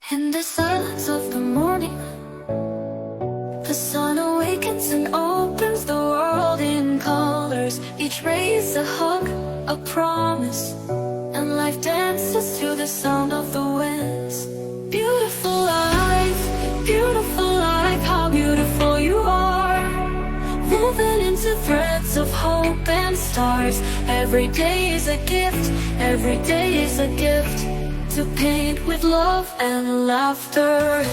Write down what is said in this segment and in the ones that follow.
In the silence of the morning, the sun awakens and opens the world in colors. Each ray is a hug, a promise, and life dances to the sound of the winds. Beautiful life, how beautiful you are. Woven into threads of hope and stars. Every day is a gift, every day is a gift, to paint with love and laughter.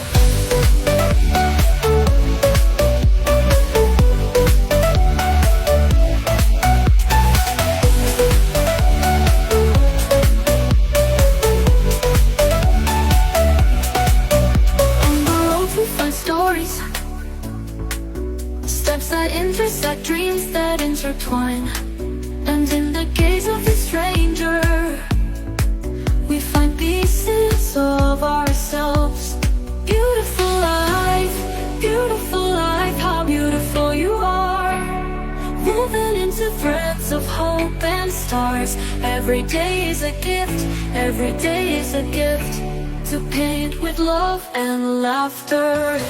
On the road we find stories, steps that intersect, dreams that intertwine. And in the gaze of the stranger, we find pieces of ourselves. Beautiful life, how beautiful you are. Woven into threads of hope and stars. Every day is a gift, every day is a gift, to paint with love and laughter.